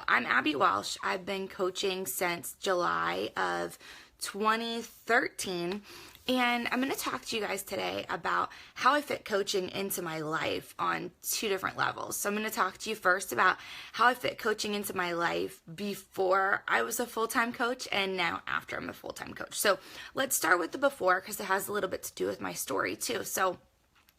I'm Abby Walsh. I've been coaching since July of 2013. And I'm going to talk to you guys today about how I fit coaching into my life on two different levels. So I'm going to talk to you first about how I fit coaching into my life before I was a full-time coach and now after I'm a full-time coach. So let's start with the before because it has a little bit to do with my story too. So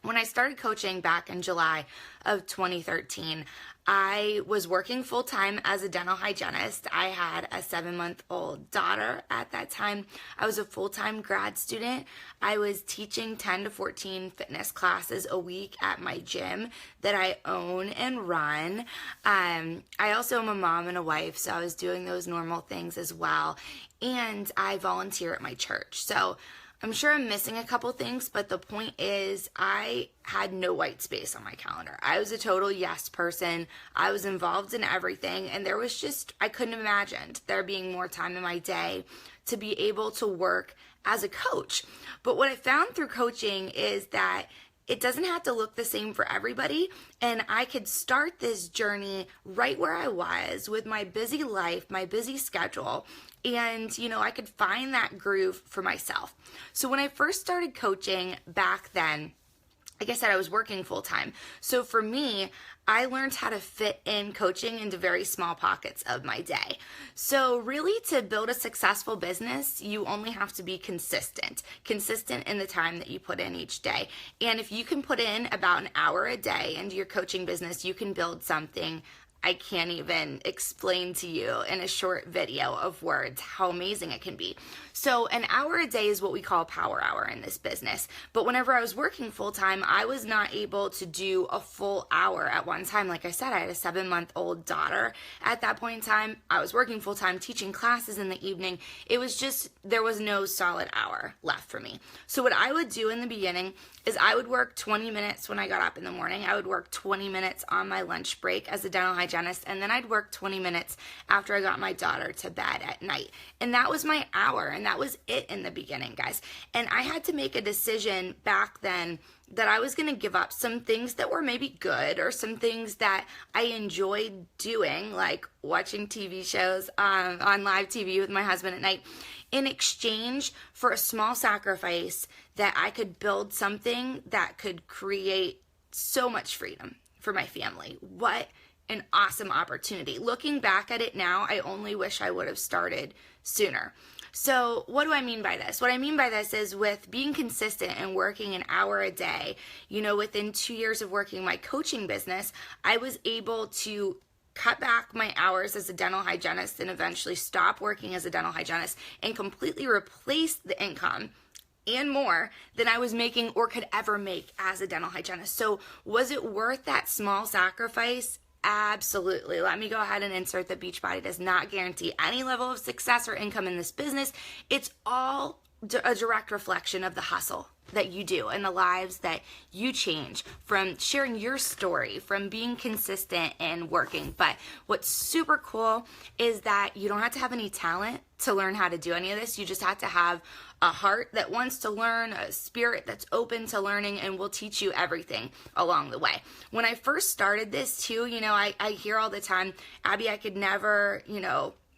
when I started coaching back in July of 2013, I was working full-time as a dental hygienist. I had a 7-month-old daughter at that time. I was a full-time grad student. I was teaching 10 to 14 fitness classes a week at my gym that I own and run. I also am a mom and a wife, so I was doing those normal things as well. And I volunteer at my church. So I'm sure I'm missing a couple things, but the point is I had no white space on my calendar. I was a total yes person. I was involved in everything, and there was just, I couldn't have imagined there being more time in my day to be able to work as a coach. But what I found through coaching is that it doesn't have to look the same for everybody, and I could start this journey right where I was with my busy life, my busy schedule, and I could find that groove for myself. So when I first started coaching back then, like I said, I was working full time. So for me, I learned how to fit in coaching into very small pockets of my day. So really, to build a successful business, you only have to be consistent in the time that you put in each day. And if you can put in about an hour a day into your coaching business, you can build something I can't even explain to you in a short video of words how amazing it can be. So an hour a day is what we call power hour in this business. But whenever I was working full time, I was not able to do a full hour at one time. Like I said, I had a 7-month-old daughter at that point in time. I was working full time, teaching classes in the evening. It was just, there was no solid hour left for me. So what I would do in the beginning is I would work 20 minutes when I got up in the morning. I would work 20 minutes on my lunch break as a dental hygienist, and then I'd work 20 minutes after I got my daughter to bed at night. And that was my hour, and that was it in the beginning, guys. And I had to make a decision back then that I was going to give up some things that were maybe good or some things that I enjoyed doing, like watching TV shows on live TV with my husband at night, in exchange for a small sacrifice that I could build something that could create so much freedom for my family. What an awesome opportunity. Looking back at it now, I only wish I would have started sooner. So what do I mean by this? What I mean by this is with being consistent and working an hour a day, within 2 years of working my coaching business, I was able to cut back my hours as a dental hygienist and eventually stop working as a dental hygienist and completely replace the income and more than I was making or could ever make as a dental hygienist. So was it worth that small sacrifice? Absolutely. Let me go ahead and insert that Beachbody does not guarantee any level of success or income in this business. It's all a direct reflection of the hustle that you do and the lives that you change from sharing your story, from being consistent and working. But what's super cool is that you don't have to have any talent to learn how to do any of this. You just have to have a heart that wants to learn, a spirit that's open to learning, and will teach you everything along the way. When I first started this too, I hear all the time, Abby, I could never,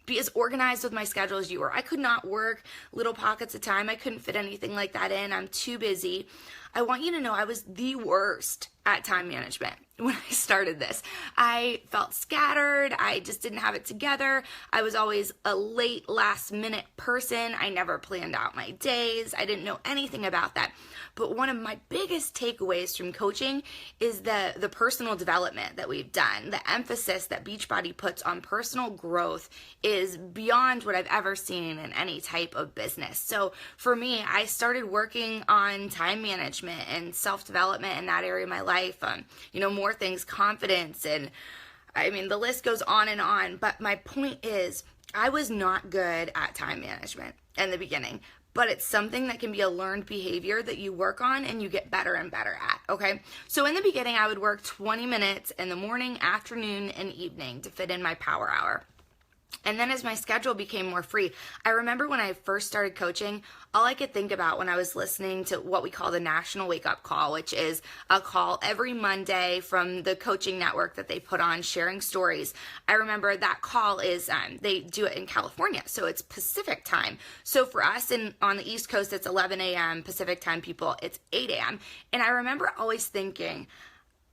be as organized with my schedule as you were. I could not work little pockets of time. I couldn't fit anything like that in. I'm too busy. I want you to know I was the worst at time management when I started this. I felt scattered. I just didn't have it together. I was always a late, last minute person. I never planned out my days. I didn't know anything about that. But one of my biggest takeaways from coaching is the personal development that we've done. The emphasis that Beachbody puts on personal growth is beyond what I've ever seen in any type of business. So for me, I started working on time management and self-development in that area of my life. More things, confidence, and the list goes on and on. But my point is, I was not good at time management in the beginning, but it's something that can be a learned behavior that you work on and you get better and better at, okay? So in the beginning, I would work 20 minutes in the morning, afternoon, and evening to fit in my power hour. And then as my schedule became more free, I remember when I first started coaching, all I could think about when I was listening to what we call the National Wake Up Call, which is a call every Monday from the coaching network that they put on sharing stories. I remember that call is, they do it in California, so it's Pacific time. So for us on the East Coast, it's 11 a.m. Pacific time people, it's 8 a.m. And I remember always thinking,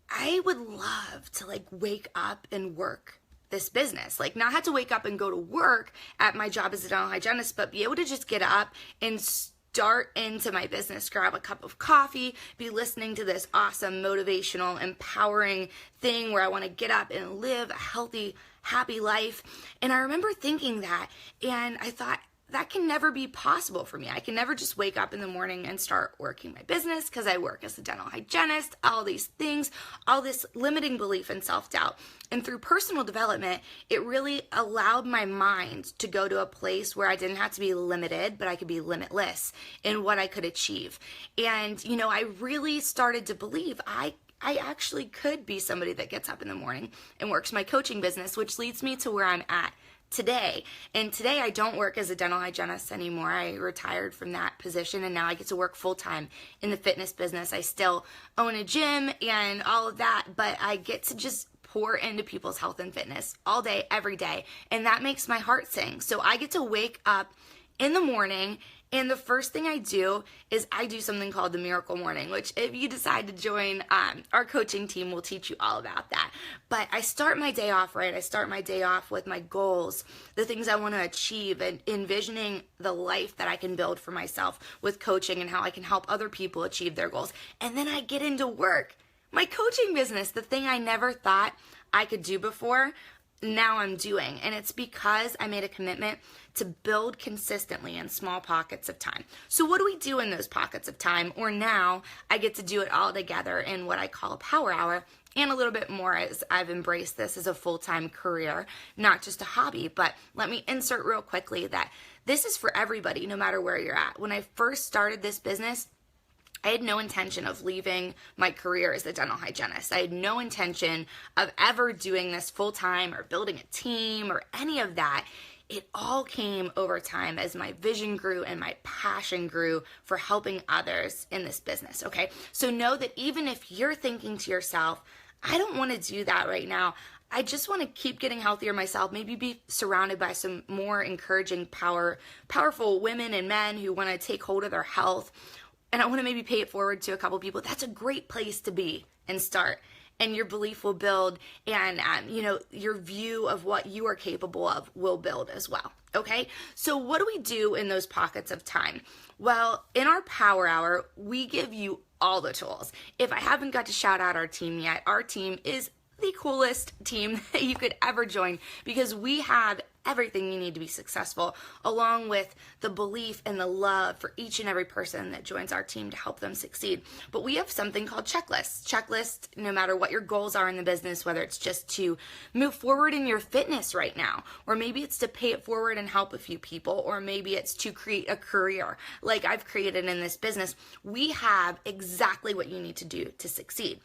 I would love to wake up and work this business, not have to wake up and go to work at my job as a dental hygienist, but be able to just get up and start into my business, grab a cup of coffee, be listening to this awesome, motivational, empowering thing where I want to get up and live a healthy, happy life. And I remember thinking that, and I thought, that can never be possible for me. I can never just wake up in the morning and start working my business because I work as a dental hygienist, all these things, all this limiting belief and self-doubt. And through personal development, it really allowed my mind to go to a place where I didn't have to be limited, but I could be limitless in what I could achieve. And, I really started to believe I actually could be somebody that gets up in the morning and works my coaching business, which leads me to where I'm at today. And today I don't work as a dental hygienist anymore. I retired from that position and now I get to work full-time in the fitness business. I still own a gym and all of that, but I get to just pour into people's health and fitness all day, every day. And that makes my heart sing. So I get to wake up in the morning, and the first thing I do is I do something called the Miracle Morning, which if you decide to join our coaching team, we'll teach you all about that. But I start my day off right. I start my day off with my goals, the things I want to achieve, and envisioning the life that I can build for myself with coaching and how I can help other people achieve their goals. And then I get into work. My coaching business, the thing I never thought I could do before, now I'm doing. And it's because I made a commitment to build consistently in small pockets of time. So what do we do in those pockets of time? Or now I get to do it all together in what I call a power hour, and a little bit more as I've embraced this as a full-time career, not just a hobby. But let me insert real quickly that this is for everybody, no matter where you're at. When I first started this business, I had no intention of leaving my career as a dental hygienist. I had no intention of ever doing this full-time or building a team or any of that. It all came over time as my vision grew and my passion grew for helping others in this business, okay? So know that even if you're thinking to yourself, I don't want to do that right now, I just want to keep getting healthier myself, maybe be surrounded by some more encouraging, powerful women and men who want to take hold of their health, and I want to maybe pay it forward to a couple people. That's a great place to be and start. And your belief will build, and your view of what you are capable of will build as well. Okay, so what do we do in those pockets of time? Well, in our power hour, we give you all the tools. If I haven't got to shout out our team yet, our team is the coolest team that you could ever join, because we have everything you need to be successful, along with the belief and the love for each and every person that joins our team to help them succeed. But we have something called checklists. Checklists, no matter what your goals are in the business, whether it's just to move forward in your fitness right now, or maybe it's to pay it forward and help a few people, or maybe it's to create a career like I've created in this business, we have exactly what you need to do to succeed.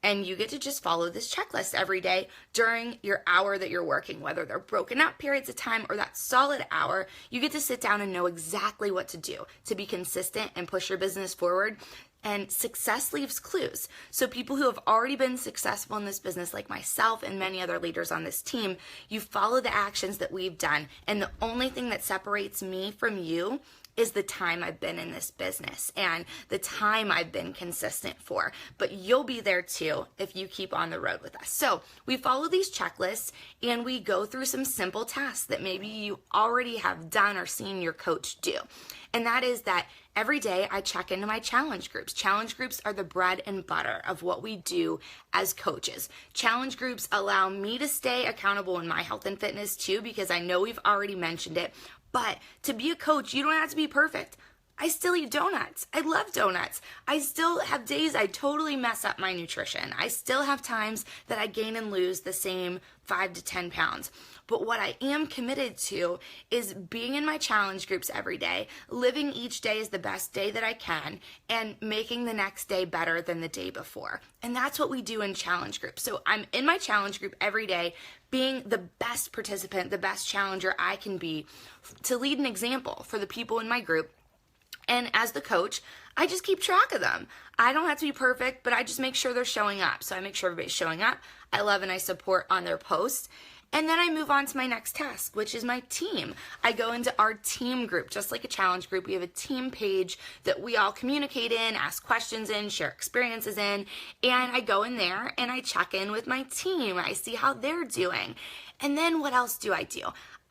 And you get to just follow this checklist every day during your hour that you're working, whether they're broken up periods of time or that solid hour. You get to sit down and know exactly what to do to be consistent and push your business forward. And success leaves clues. So people who have already been successful in this business, like myself and many other leaders on this team, you follow the actions that we've done. And the only thing that separates me from you is the time I've been in this business and the time I've been consistent for. But you'll be there too if you keep on the road with us. So we follow these checklists and we go through some simple tasks that maybe you already have done or seen your coach do. And that is that every day I check into my challenge groups. Challenge groups are the bread and butter of what we do as coaches. Challenge groups allow me to stay accountable in my health and fitness too, because I know we've already mentioned it. But to be a coach, you don't have to be perfect. I still eat donuts. I love donuts. I still have days I totally mess up my nutrition. I still have times that I gain and lose the same 5 to 10 pounds. But what I am committed to is being in my challenge groups every day, living each day as the best day that I can, and making the next day better than the day before. And that's what we do in challenge groups. So I'm in my challenge group every day, being the best participant, the best challenger I can be, to lead an example for the people in my group. And as the coach, I just keep track of them. I don't have to be perfect, but I just make sure they're showing up. So I make sure everybody's showing up. I love and I support on their posts. And then I move on to my next task, which is my team. I go into our team group, just like a challenge group. We have a team page that we all communicate in, ask questions in, share experiences in. And I go in there and I check in with my team. I see how they're doing. And then what else do?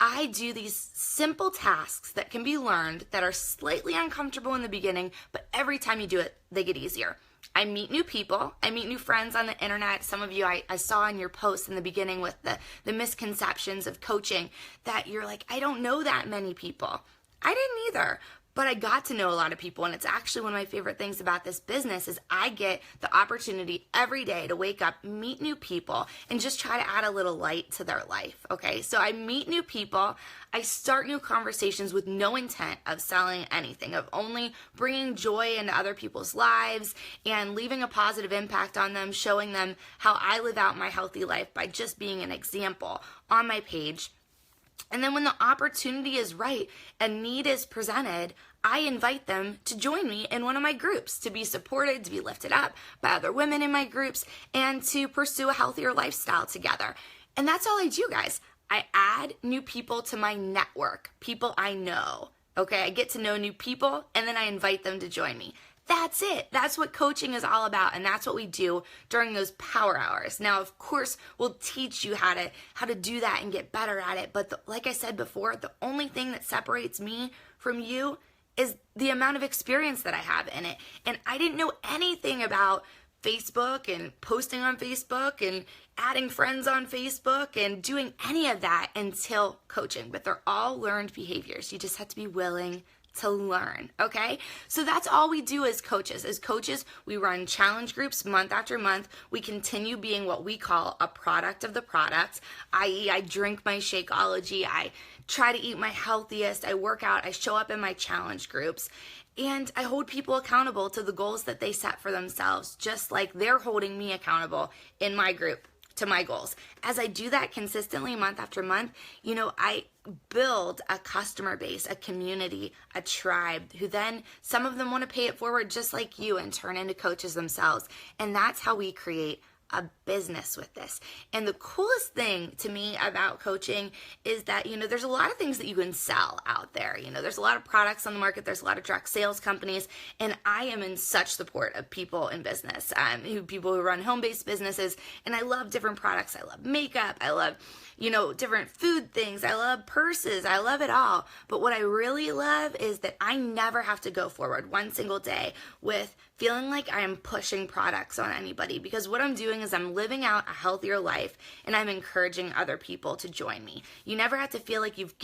I do these simple tasks that can be learned that are slightly uncomfortable in the beginning, but every time you do it, they get easier. I meet new people. I meet new friends on the internet. Some of you I saw in your posts in the beginning with the misconceptions of coaching that you're like, I don't know that many people. I didn't either. But I got to know a lot of people, and it's actually one of my favorite things about this business is I get the opportunity every day to wake up, meet new people, and just try to add a little light to their life, okay? So I meet new people, I start new conversations with no intent of selling anything, of only bringing joy into other people's lives and leaving a positive impact on them, showing them how I live out my healthy life by just being an example on my page. And then when the opportunity is right, a need is presented, I invite them to join me in one of my groups, to be supported, to be lifted up by other women in my groups, and to pursue a healthier lifestyle together. And that's all I do, guys. I add new people to my network, people I know. Okay, I get to know new people, and then I invite them to join me. That's it. That's what coaching is all about, and that's what we do during those power hours. Now, of course, we'll teach you how to do that and get better at it, but like I said before, the only thing that separates me from you is the amount of experience that I have in it. And I didn't know anything about Facebook and posting on Facebook and adding friends on Facebook and doing any of that until coaching, but they're all learned behaviors. You just have to be willing to learn, okay? So that's all we do as coaches. As coaches, we run challenge groups month after month. We continue being what we call a product of the product, i.e. I drink my Shakeology, I try to eat my healthiest, I work out, I show up in my challenge groups, and I hold people accountable to the goals that they set for themselves, just like they're holding me accountable in my group to my goals. As I do that consistently month after month, I build a customer base, a community, a tribe who then some of them want to pay it forward just like you and turn into coaches themselves. And that's how we create a business with this. And the coolest thing to me about coaching is that, there's a lot of things that you can sell out there. There's a lot of products on the market. There's a lot of direct sales companies. And I am in such support of people in business, people who run home-based businesses. And I love different products. I love makeup. I love, different food things. I love purses. I love it all. But what I really love is that I never have to go forward one single day with feeling like I am pushing products on anybody, because what I'm doing is I'm living out a healthier life and I'm encouraging other people to join me. You never have to feel like you've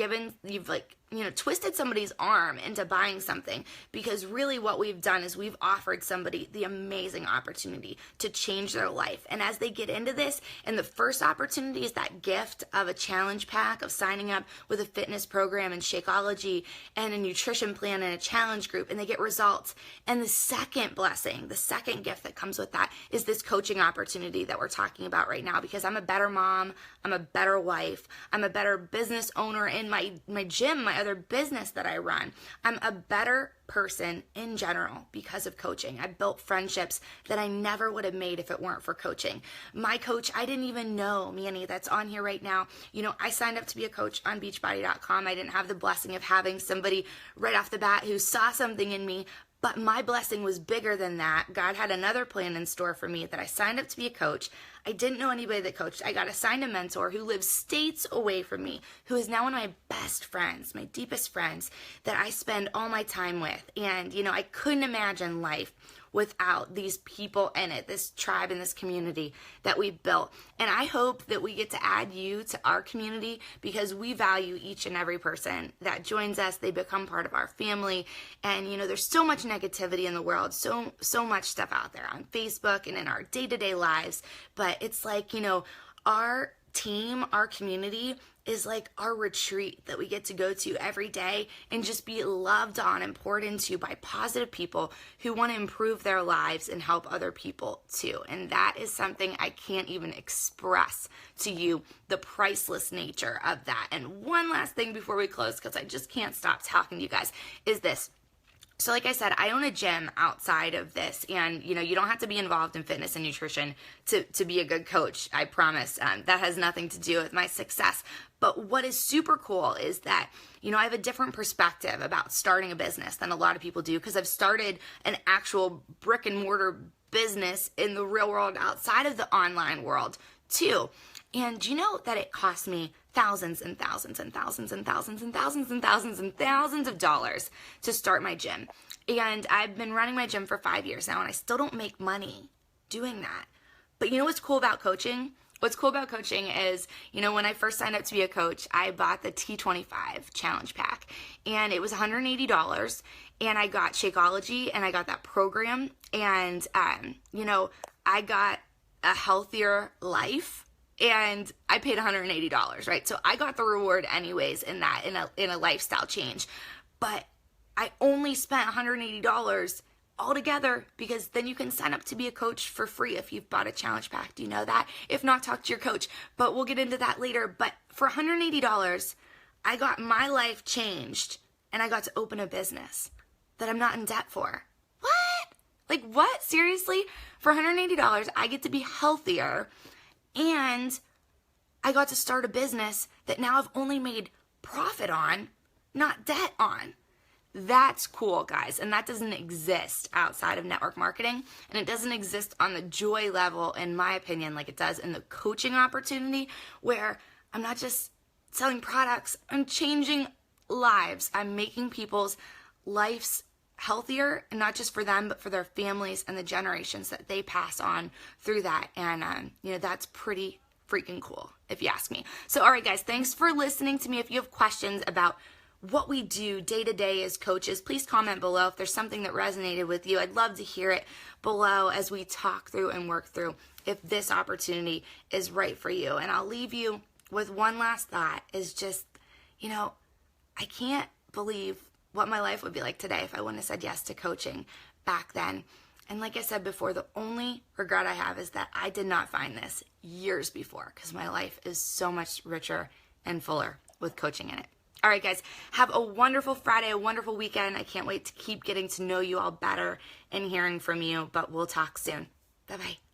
twisted somebody's arm into buying something, because really what we've done is we've offered somebody the amazing opportunity to change their life. And as they get into this, and the first opportunity is that gift of a challenge pack, of signing up with a fitness program and Shakeology and a nutrition plan and a challenge group, and they get results. And the second blessing, the second gift that comes with that is this coaching opportunity that we're talking about right now, because I'm a better mom, I'm a better wife, I'm a better business owner in my gym, my other business that I run. I'm a better person in general because of coaching. I built friendships that I never would have made if it weren't for coaching. My coach, I didn't even know, Manny, that's on here right now. I signed up to be a coach on Beachbody.com. I didn't have the blessing of having somebody right off the bat who saw something in me. But my blessing was bigger than that. God had another plan in store for me, that I signed up to be a coach. I didn't know anybody that coached. I got assigned a mentor who lives states away from me, who is now one of my best friends, my deepest friends that I spend all my time with. And, I couldn't imagine life without these people in it, this tribe and this community that we built. And I hope that we get to add you to our community because we value each and every person that joins us. They become part of our family. And, there's so much negativity in the world, so much stuff out there on Facebook and in our day-to-day lives. But it's like, our team, our community is like our retreat that we get to go to every day and just be loved on and poured into by positive people who want to improve their lives and help other people too. And that is something I can't even express to you, the priceless nature of that. And one last thing before we close, because I just can't stop talking to you guys, is this. So like I said, I own a gym outside of this, and you don't have to be involved in fitness and nutrition to be a good coach, I promise. That has nothing to do with my success. But what is super cool is that, I have a different perspective about starting a business than a lot of people do, because I've started an actual brick and mortar business in the real world outside of the online world too. And you know that it cost me thousands and thousands and thousands and thousands and thousands and thousands and thousands of dollars to start my gym. And I've been running my gym for 5 years now, and I still don't make money doing that. But what's cool about coaching? What's cool about coaching is, when I first signed up to be a coach, I bought the T25 challenge pack, and it was $180, and I got Shakeology, and I got that program, and, I got a healthier life. And I paid $180, right? So I got the reward anyways in that, in a lifestyle change. But I only spent $180 altogether, because then you can sign up to be a coach for free if you've bought a challenge pack. Do you know that? If not, talk to your coach. But we'll get into that later. But for $180, I got my life changed, and I got to open a business that I'm not in debt for. What? Like what? Seriously? For $180, I get to be healthier. And I got to start a business that now I've only made profit on, not debt on. That's cool, guys. And that doesn't exist outside of network marketing. And it doesn't exist on the joy level, in my opinion, like it does in the coaching opportunity, where I'm not just selling products, I'm changing lives. I'm making people's lives healthier, and not just for them, but for their families and the generations that they pass on through that. And, that's pretty freaking cool, if you ask me. So, all right, guys, thanks for listening to me. If you have questions about what we do day to day as coaches, please comment below. If there's something that resonated with you, I'd love to hear it below as we talk through and work through if this opportunity is right for you. And I'll leave you with one last thought, is just, I can't believe what my life would be like today if I wouldn't have said yes to coaching back then. And like I said before, the only regret I have is that I did not find this years before, because my life is so much richer and fuller with coaching in it. All right, guys, have a wonderful Friday, a wonderful weekend. I can't wait to keep getting to know you all better and hearing from you, but we'll talk soon. Bye-bye.